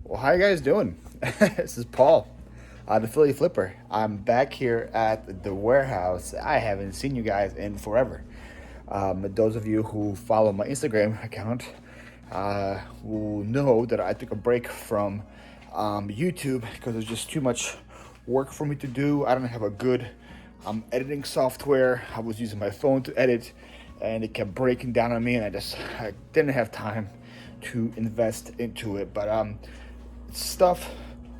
Well, how you guys doing? This is Paul, the Philly Flipper. I'm back here at the warehouse. I haven't seen you guys in forever. Those of you who follow my Instagram account will know that I took a break from YouTube because there's just too much work for me to do. I don't have a good editing software. I was using my phone to edit, and it kept breaking down on me, and I didn't have time to invest into it. But stuff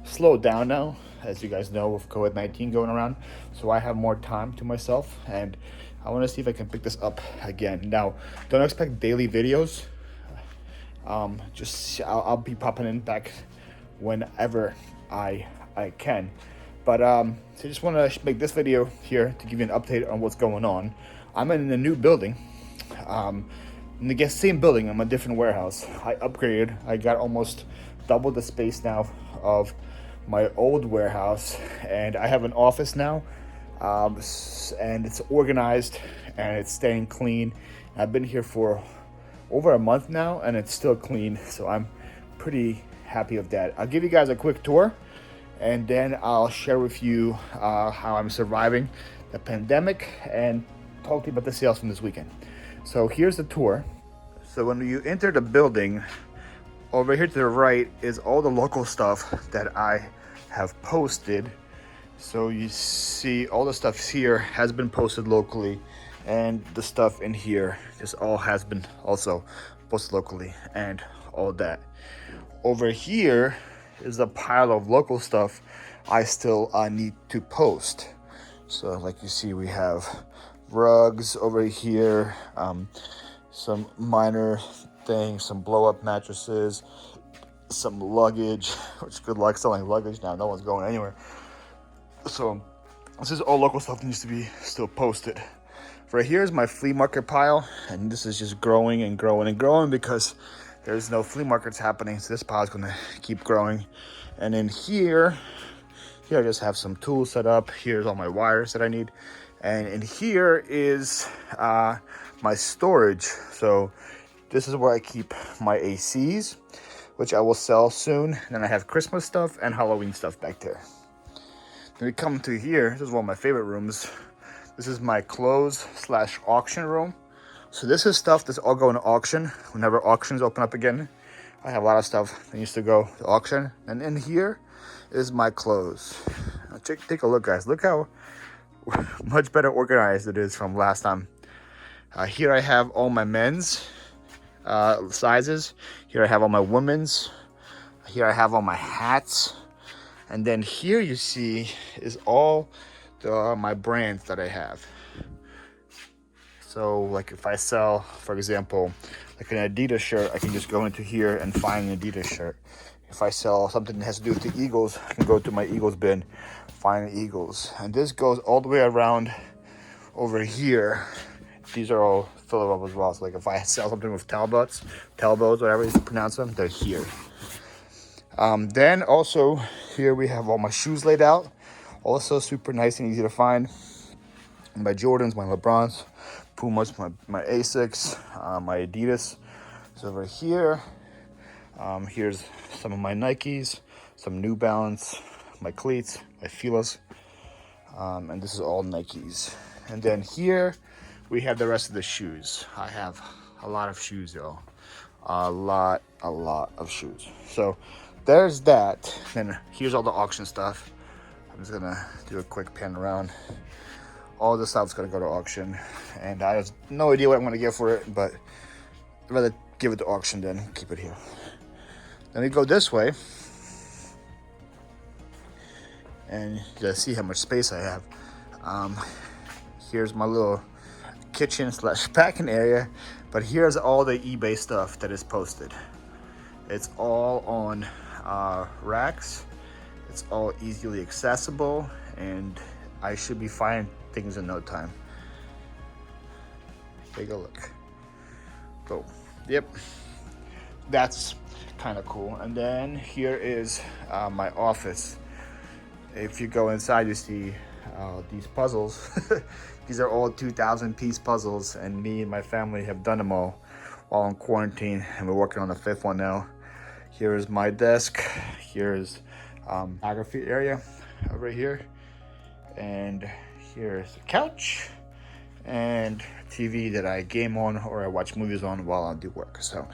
slowed down now, as you guys know, with COVID-19 going around. So I have more time to myself, and I want to see if I can pick this up again. Now, don't expect daily videos. I'll be popping in back whenever I can. But so I just want to make this video here to give you an update on what's going on. I'm in a new building. In the same building, I'm a different warehouse. I upgraded. I got almost double the space now of my old warehouse, and I have an office now, and it's organized and it's staying clean. I've been here for over a month now, and it's still clean, so I'm pretty happy with that. I'll give you guys a quick tour, and then I'll share with you how I'm surviving the pandemic and talk to you about the sales from this weekend. So here's the tour. So when you enter the building, over here to the right is all the local stuff that I have posted. So you see all the stuff here has been posted locally, and the stuff in here just all has been also posted locally and all that. Over here is a pile of local stuff I still need to post. So like you see, we have rugs over here, some minor things, some blow up mattresses, some luggage, which good luck selling luggage now, no one's going anywhere. So this is all local stuff that needs to be still posted. Right here is my flea market pile, and this is just growing and growing and growing because there's no flea markets happening, so this pile is going to keep growing. And in here I just have some tools set up. Here's all my wires that I need, and in here is my storage. So this is where I keep my ACs, which I will sell soon. And then I have Christmas stuff and Halloween stuff back there. Then we come to here. This is one of my favorite rooms. This is my clothes / auction room. So this is stuff that's all going to auction whenever auctions open up again. I have a lot of stuff that used to go to auction. And in here is my clothes. Now take a look, guys. Look how much better organized it is from last time. Here I have all my men's sizes. Here I have all my women's. Here I have all my hats. And then here you see is all my brands that I have. So like if I sell, for example, like an Adidas shirt, I can just go into here and find an Adidas shirt. If I sell something that has to do with the Eagles, I can go to my Eagles bin, find the Eagles. And this goes all the way around over here. These are all filled up as well. So like if I sell something with Talbots, whatever you pronounce them, they're here. Then also here we have all my shoes laid out. Also super nice and easy to find. My Jordans, my LeBrons, Pumas, my Asics, my Adidas. So over here, here's some of my Nikes, some New Balance, my cleats, my Filas, and this is all Nikes. And then here we have the rest of the shoes. I have a lot of shoes, y'all. A lot of shoes. So there's that. Then here's all the auction stuff. I'm just gonna do a quick pan around. All this stuff's gonna go to auction, and I have no idea what I'm gonna get for it, but I'd rather give it to auction than keep it here. Then we go this way, and you guys see how much space I have. Here's my little kitchen / packing area, but here's all the eBay stuff that is posted. It's all on racks. It's all easily accessible, and I should be finding things in no time. Take a look. Go. Yep. That's kind of cool. And then here is my office. If you go inside, you see these puzzles. These are all 2,000 piece puzzles, and me and my family have done them all while in quarantine, and we're working on the 5th one now. Here's my desk. Here's photography area over here, and here's the couch and TV that I game on or I watch movies on while I do work. So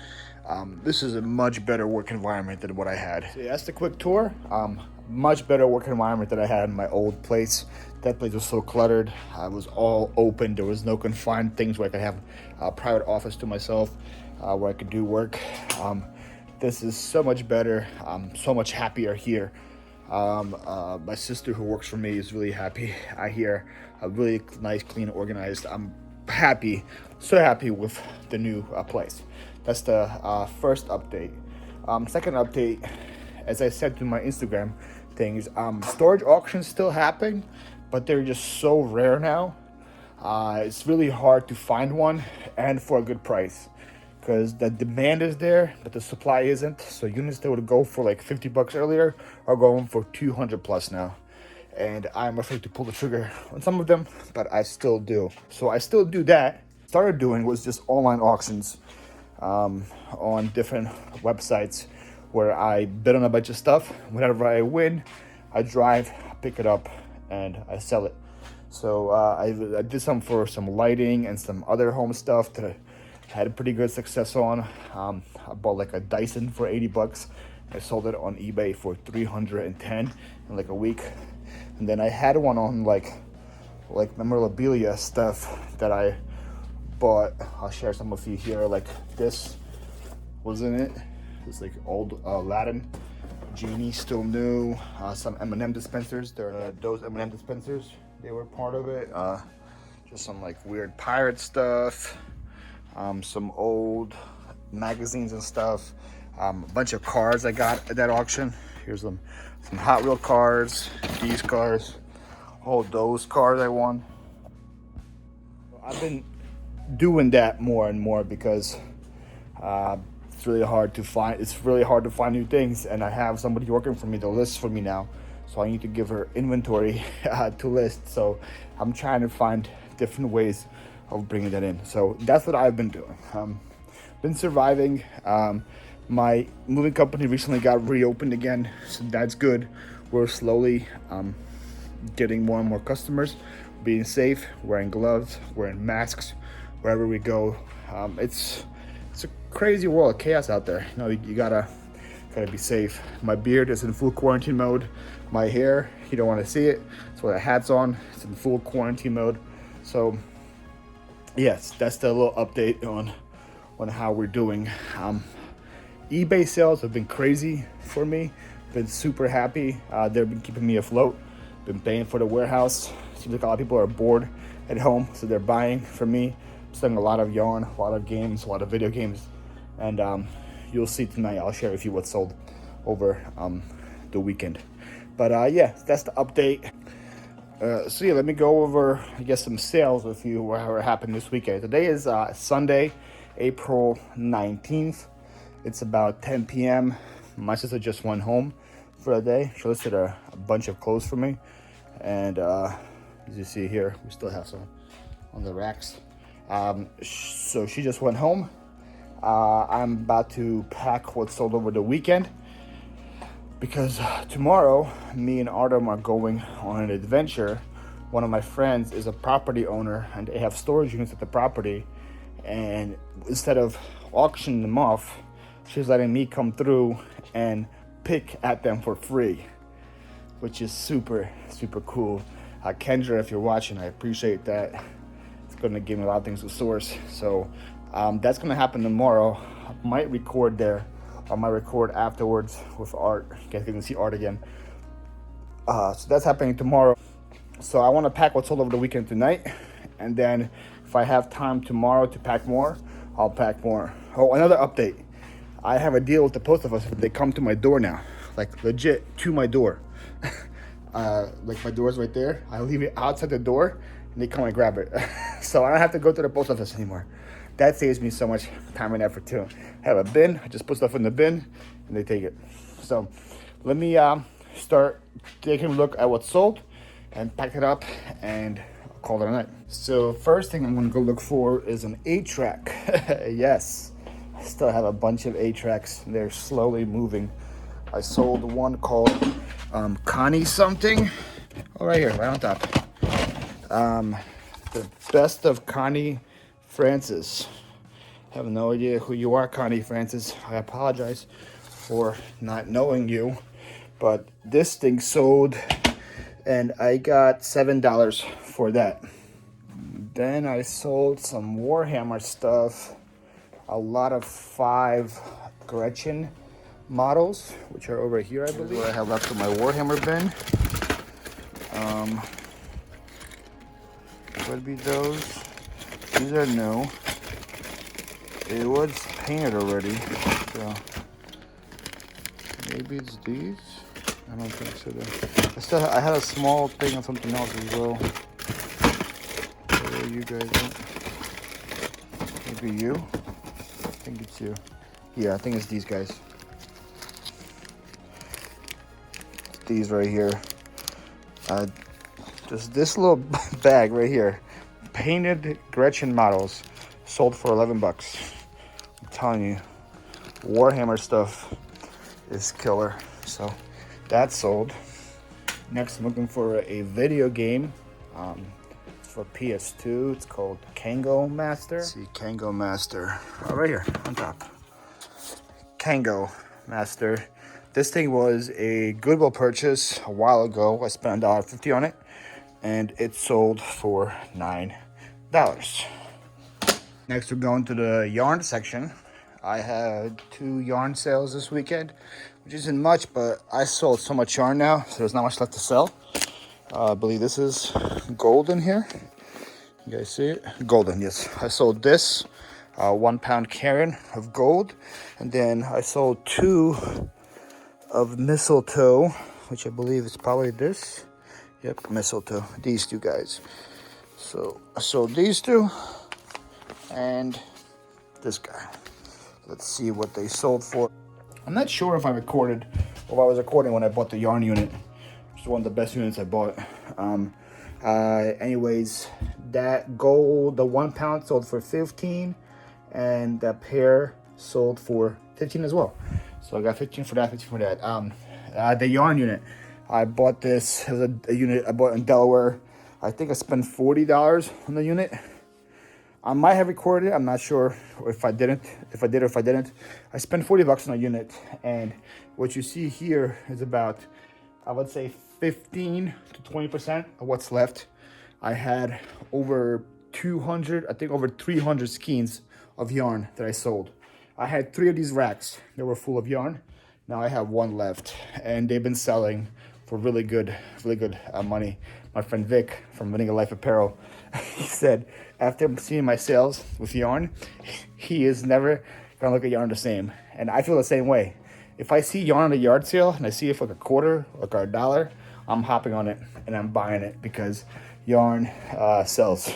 this is a much better work environment than what I had. So yeah, that's the quick tour. Much better work environment than I had in my old place. That place was so cluttered. I was all open. There was no confined things where I could have a private office to myself, where I could do work. This is so much better. I'm so much happier here. My sister who works for me is really happy. I hear a really nice, clean, organized. I'm happy, so happy with the new place. That's the first update. Second update, as I said to my Instagram things, storage auctions still happen, but they're just so rare now. It's really hard to find one and for a good price, because the demand is there, but the supply isn't. So units that would go for like 50 bucks earlier are going for 200 plus now. And I'm afraid to pull the trigger on some of them, but I still do. So I still do that. Started doing was just online auctions on different websites where I bid on a bunch of stuff. Whenever I win, I drive, pick it up, and I sell it. So I did some for some lighting and some other home stuff that I had a pretty good success on. I bought like a Dyson for 80 bucks. I sold it on eBay for 310 in like a week. And then I had one on like memorabilia stuff that I bought. I'll share some with you here. Like this was in it. It's like old Aladdin genie, still new. Some M&M dispensers. They're those M&M dispensers. They were part of it. Just some like weird pirate stuff. Some old magazines and stuff. A bunch of cars I got at that auction. Here's some Hot Wheel cars, these cars, all those cars I won. I've been doing that more and more because it's really hard to find. It's really hard to find new things, and I have somebody working for me to list for me now. So I need to give her inventory to list. So I'm trying to find different ways of bringing that in. So that's what I've been doing. Been surviving. My moving company recently got reopened again, so that's good. We're slowly getting more and more customers, being safe, wearing gloves, wearing masks wherever we go. It's a crazy world, chaos out there. You know, you gotta be safe. My beard is in full quarantine mode. My hair, you don't want to see it. So the hat's on. It's in full quarantine mode. So yes, that's the little update on how we're doing. eBay sales have been crazy for me. Been super happy. They've been keeping me afloat. Been paying for the warehouse. Seems like a lot of people are bored at home, so they're buying from me. I'm selling a lot of yarn, a lot of games, a lot of video games, and you'll see tonight. I'll share with you what's sold over the weekend. But yeah, that's the update. So yeah, let me go over, I guess, some sales with you what happened this weekend. Today is Sunday, April 19th. It's about 10 p.m. My sister just went home for the day. She listed a bunch of clothes for me. And as you see here, we still have some on the racks. So she just went home. I'm about to pack what's sold over the weekend, because tomorrow, me and Artem are going on an adventure. One of my friends is a property owner, and they have storage units at the property. And instead of auctioning them off, she's letting me come through and pick at them for free, which is super, super cool. Kendra, if you're watching, I appreciate that. It's gonna give me a lot of things to source. So that's gonna happen tomorrow. I might record there. I might record afterwards with Art. You guys can see Art again. So that's happening tomorrow. So I want to pack what's sold over the weekend tonight, and then if I have time tomorrow to pack more, I'll pack more. Oh, another update. I have a deal with the post office. They come to my door now, like legit to my door. Like my door's right there. I leave it outside the door, and they come and grab it. So I don't have to go to the post office anymore. That saves me so much time and effort too. I have a bin. I just put stuff in the bin, and they take it. So let me start taking a look at what's sold and pack it up, and I'll call it a night. So first thing I'm gonna go look for is an 8-track. Yes, I still have a bunch of 8-tracks. They're slowly moving. I sold one called Connie something. Oh, right here, right on top. The best of Connie Francis. I have no idea who you are, Connie Francis. I apologize for not knowing you, but this thing sold and I got $7 for that. Then I sold some Warhammer stuff, a lot of 5 Gretchen models, which are over here, I believe. What I have left in my Warhammer bin. Would be those. These are new. It was painted already, so maybe it's these. I don't think so. I had a small thing of something else as well. Where are you guys at? Maybe you? I think it's you. Yeah, I think it's these guys. It's these right here. Just this little bag right here. Painted Gretchen models. Sold for 11 bucks. I'm telling you, Warhammer stuff is killer. So that's sold. Next, I'm looking for a video game for PS2. It's called Kango Master. Let's see, Kango Master. Oh, right here on top. Kango Master. This thing was a Goodwill purchase a while ago. I spent $1.50 on it, and it sold for $9. Next, we're going to the yarn section. I had 2 yarn sales this weekend, which isn't much, but I sold so much yarn now, so there's not much left to sell. I believe this is golden here. You guys see it? Golden, yes. I sold this 1 pound cairn of gold, and then I sold 2 of mistletoe, which I believe is probably this. Yep, mistletoe. These 2 guys. So I sold these 2 and this guy. Let's see what they sold for. I'm not sure if I recorded or if I was recording when I bought the yarn unit, which is one of the best units I bought. Anyways, that gold, the 1 pound sold for 15, and that pair sold for 15 as well. So I got 15 for that, 15 for that. The yarn unit, I bought this. It was a unit I bought in Delaware. I think I spent $40 on the unit. I might have recorded it. I'm not sure if I didn't. If I did or if I didn't. I spent 40 bucks on a unit, and what you see here is about, I would say, 15 to 20% of what's left. I had over 200, I think over 300 skeins of yarn that I sold. I had 3 of these racks that were full of yarn. Now I have 1 left, and they've been selling for really good money. My friend Vic from Vanilla Life Apparel, he said after seeing my sales with yarn, he is never gonna look at yarn the same. And I feel the same way. If I see yarn at a yard sale and I see it for like a quarter, like $1, I'm hopping on it and I'm buying it because yarn sells.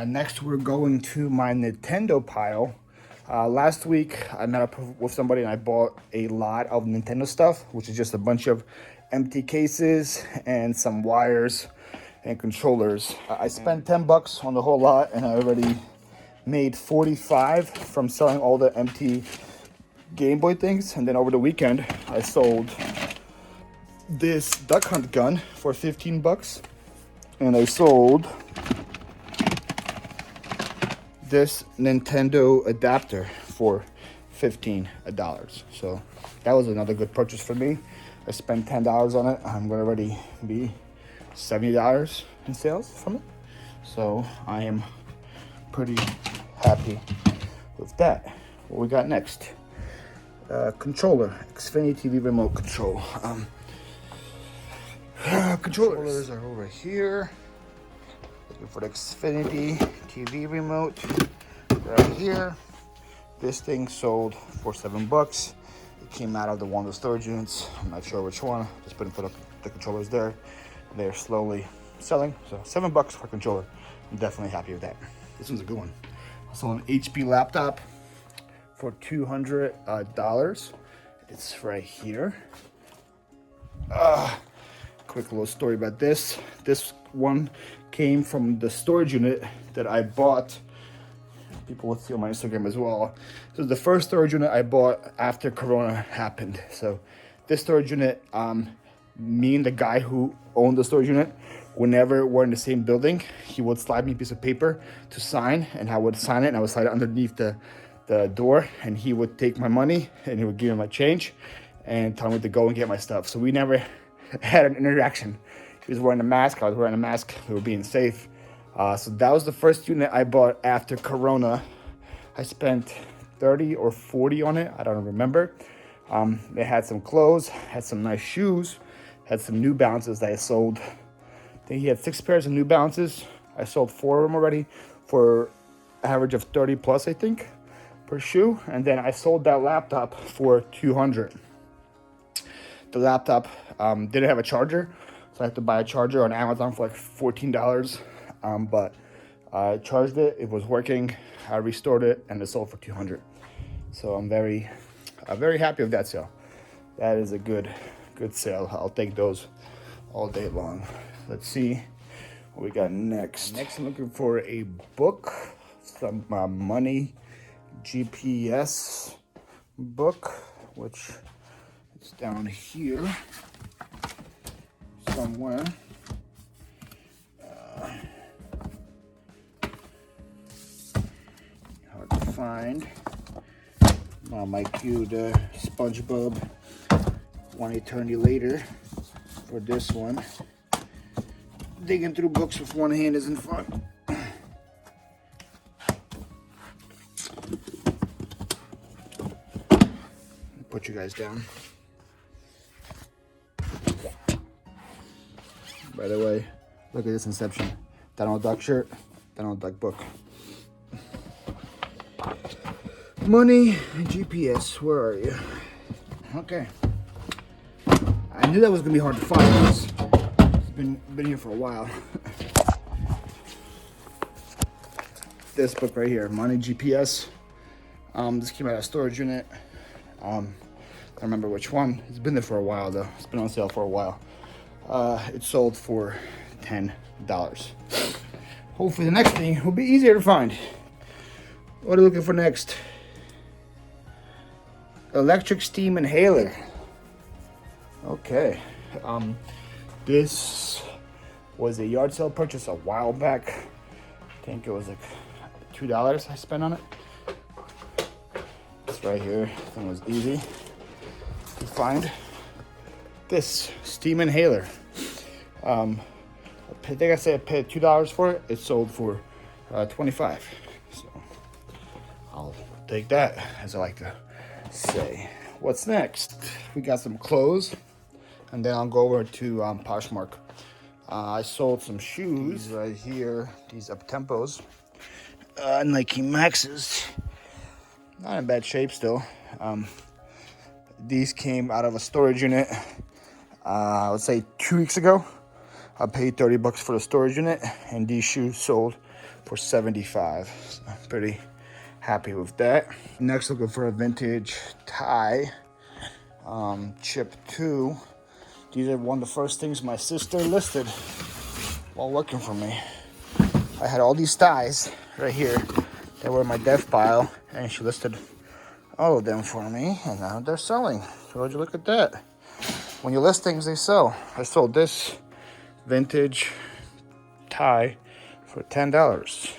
Next, we're going to my Nintendo pile. Last week, I met up with somebody and I bought a lot of Nintendo stuff, which is just a bunch of empty cases and some wires and controllers. I spent 10 bucks on the whole lot, and I already made 45 from selling all the empty Game Boy things. And then over the weekend, I sold this duck hunt gun for 15 bucks, and I sold this Nintendo adapter for $15. So that was another good purchase for me. I spent $10 on it. I'm gonna already be $70 in sales from it. So I am pretty happy with that. What we got next? Controller, Xfinity TV remote control. Controllers are over here. Looking for the Xfinity TV remote right here. This thing sold for 7 bucks. It came out of one of the storage units. I'm not sure which one. Just put the controllers there. They're slowly selling. So 7 bucks for a controller. I'm definitely happy with that. This one's a good one. I saw an HP laptop for $200. It's right here. Quick little story about this. This one came from the storage unit that I bought people will see on my Instagram as well. This is the first storage unit I bought after Corona happened. So this storage unit, me and the guy who owned the storage unit, whenever we're in the same building, he would slide me a piece of paper to sign, and I would sign it, and I would slide it underneath the door, and he would take my money and he would give me my change and tell me to go and get my stuff. So we never had an interaction. He was wearing a mask, I was wearing a mask, we were being safe. So that was the first unit I bought after Corona. I spent 30 or 40 on it, I don't remember. It had some clothes, had some nice shoes, had some New Balances that I sold. I think he had 6 pairs of New Balances. I sold 4 of them already for average of 30 plus, I think, per shoe. And then I sold that laptop for 200. The laptop didn't have a charger, so I had to buy a charger on Amazon for like $14. But I charged it, it was working, I restored it, and it sold for 200. So I'm very happy with that sale. That is a good sale. I'll take those all day long. Let's see what we got next. Next, I'm looking for a book, some money GPS book, which is down here somewhere. Hard to find. My cute SpongeBob One Eternity Later for this one. Digging through books with one hand isn't fun. Put you guys down. By the way, look at this Inception. Donald Duck shirt, Donald Duck book. Money and GPS, where are you? Okay. I knew that was gonna be hard to find. It's been here for a while. This book right here, Money GPS. This came out of a storage unit. I don't remember which one. It's been there for a while though. It's been on sale for a while. It sold for $10. Hopefully the next thing will be easier to find. What are you looking for next? Electric steam inhaler. Okay. This was a yard sale purchase a while back. I think it was like $2 I spent on it. It's right here. I think it was easy to find. This steam inhaler. I think I said I paid $2 for it. It sold for $25. So I'll take that, as I like to say. What's next? We got some clothes, and then I'll go over to Poshmark. I sold some shoes right here. These up-tempos, Nike Maxes. Not in bad shape still. These came out of a storage unit. I would say 2 weeks ago. I paid $30 for the storage unit, and these shoes sold for $75. So I'm pretty happy with that. Next, looking for a vintage tie, chip 2. These are one of the first things my sister listed while working for me. I had all these ties right here that were in my dev pile, and she listed all of them for me, and now they're selling. So would you look at that? When you list things, they sell. I sold this vintage tie for $10.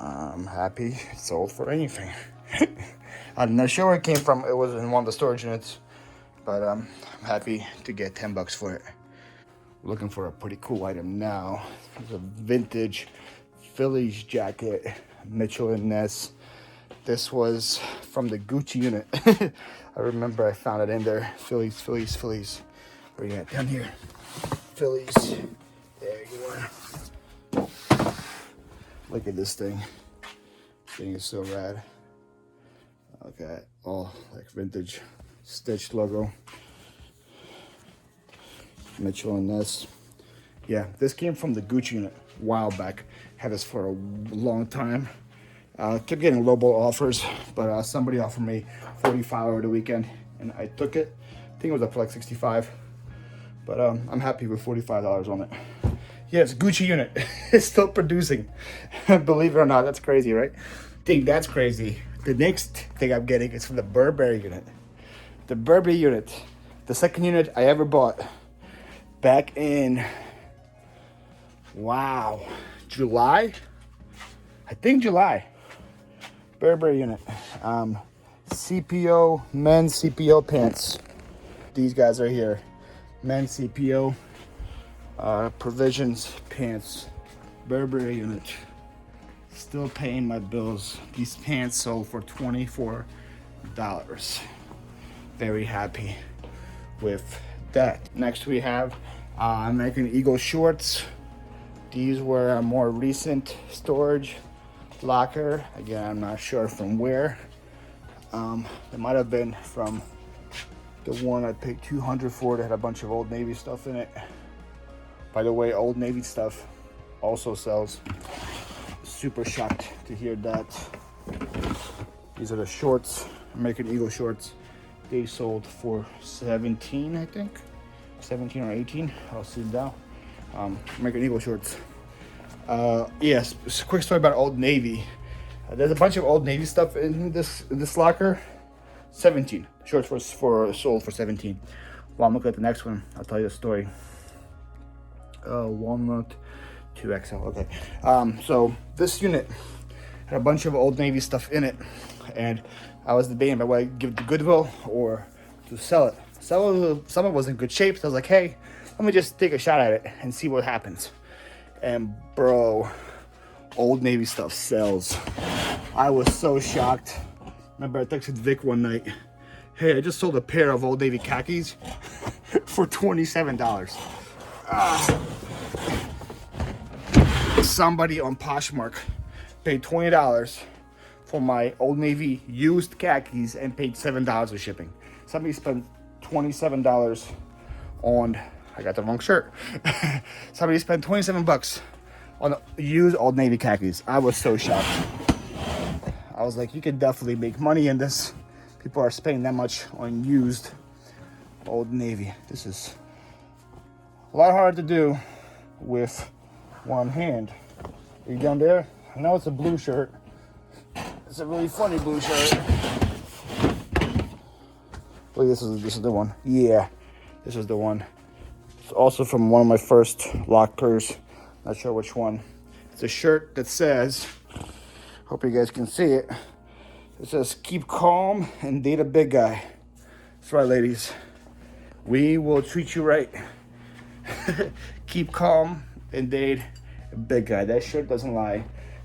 I'm happy it sold for anything. I'm not sure where it came from. It was in one of the storage units, but I'm happy to get $10 for it. Looking for a pretty cool item now. It's a vintage Phillies jacket, Mitchell & Ness. This was from the Gucci unit. I remember I found it in there. Phillies. Where you at? Down here. Phillies. There you are. Look at this thing. This thing is so rad. Okay, all like vintage stitched logo. Mitchell & Ness. Yeah, this came from the Gucci unit a while back. Had this for a long time. Kept getting lowball offers, but somebody offered me $45 over the weekend, and I took it. I think it was up for like $65, but I'm happy with $45 on it. Yes, Gucci unit. It's still producing. Believe it or not, that's crazy, right? I think that's crazy. The next thing I'm getting is from the Burberry unit. The Burberry unit. The second unit I ever bought. Back in, wow, July? I think July. Burberry unit. CPO, men's CPO pants. These guys are here. Men's CPO. Provisions pants, Burberry unit. Still paying my bills. These pants sold for $24. Very happy with that. Next we have American Eagle shorts. These were a more recent storage locker. Again, I'm not sure from where. It might have been from the one I paid $200 for. That had a bunch of Old Navy stuff in it. By the way, Old Navy stuff also sells. Super shocked to hear that. These are the shorts, American Eagle shorts. They sold for 17, I think. 17 or 18, I'll see now. American Eagle shorts. Yes, just a quick story about Old Navy. There's a bunch of Old Navy stuff in this locker. 17. Shorts for sold for 17. Well, I'm looking at the next one. I'll tell you the story. Walnut 2XL. Okay. So this unit had a bunch of Old Navy stuff in it, and I was debating about whether to give it to Goodwill or to sell it. Some of it was in good shape, so I was like, hey, let me just take a shot at it and see what happens. And bro, Old Navy stuff sells. I was so shocked. Remember, I texted Vic one night, hey, I just sold a pair of Old Navy khakis for $27. Somebody on Poshmark paid $20 for my Old Navy used khakis and paid $7 of shipping. Somebody spent $27 on, I got the wrong shirt. Somebody spent 27 bucks on used Old Navy khakis. I was so shocked. I was like, you can definitely make money in this. People are spending that much on used Old Navy. This is a lot harder to do with one hand. Are you down there? I know it's a blue shirt. It's a really funny blue shirt. Look, this is the one. Yeah, this is the one. It's also from one of my first lockers. Not sure which one. It's a shirt that says, hope you guys can see it. It says, keep calm and date a big guy. That's right, ladies. We will treat you right. Keep calm and date a big guy. That shirt doesn't lie.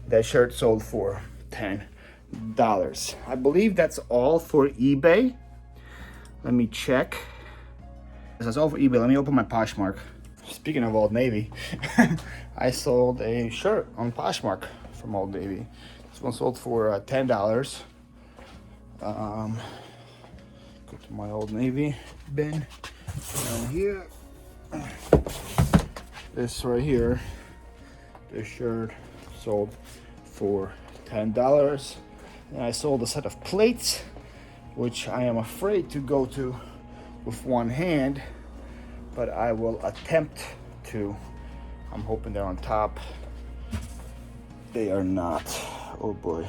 That shirt sold for $10. I believe that's all for eBay. Let me check. That's all for eBay. Let me open my Poshmark. Speaking of Old Navy, I sold a shirt on Poshmark from Old Navy. This one sold for $10. Go to my Old Navy bin down here. This right here, this shirt sold for $10. And I sold a set of plates, which I am afraid to go to with one hand, but I will attempt to. I'm hoping they're on top. They are not. Oh boy.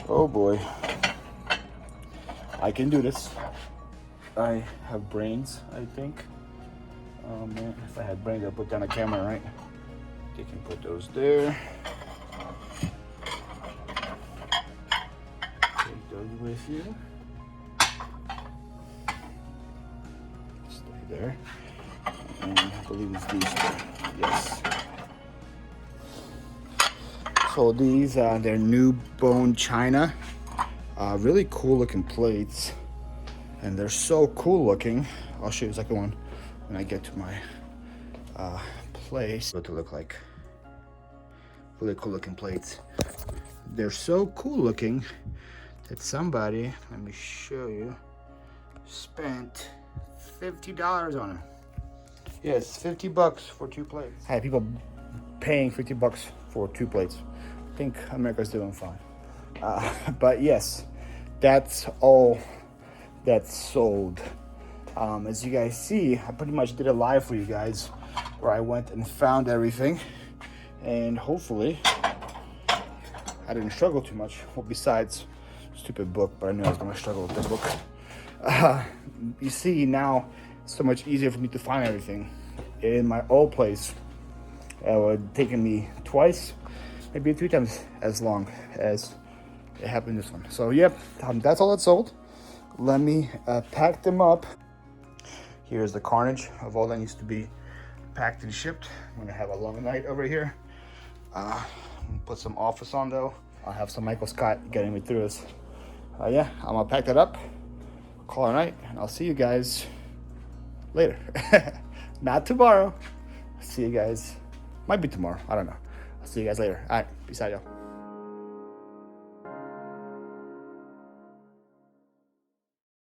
Oh boy. I can do this. I have brains, I think. Oh man, if I had brains, I'd put down a camera, right? You can put those there. Take those with you. Stay there. And I believe it's these two. Yes. So these are their new bone china. Really cool looking plates. And they're so cool looking. I'll show you the second one when I get to my place. What to look like. Really cool looking plates. They're so cool looking that somebody, let me show you, spent $50 on them. Yes, 50 bucks for 2 plates. I had people paying 50 bucks for 2 plates. I think America's doing fine. But yes, that's all that's sold As you guys see, I pretty much did a live for you guys where I went and found everything, and hopefully I didn't struggle too much. Well, besides stupid book, but I knew I was gonna struggle with the book. You see now, it's so much easier for me to find everything. In my old place, it would have taken me twice, maybe 3 times as long as it happened this one. So yep, that's all that's sold. Let me pack them up. Here's the carnage of all that needs to be packed and shipped. I'm gonna have a long night over here. Put some office on though. I'll have some Michael Scott getting me through this. Yeah, I'm gonna pack that up, call it a night, and I'll see you guys later. Not tomorrow. See you guys. Might be tomorrow. I don't know. I'll see you guys later. All right. Peace out, y'all.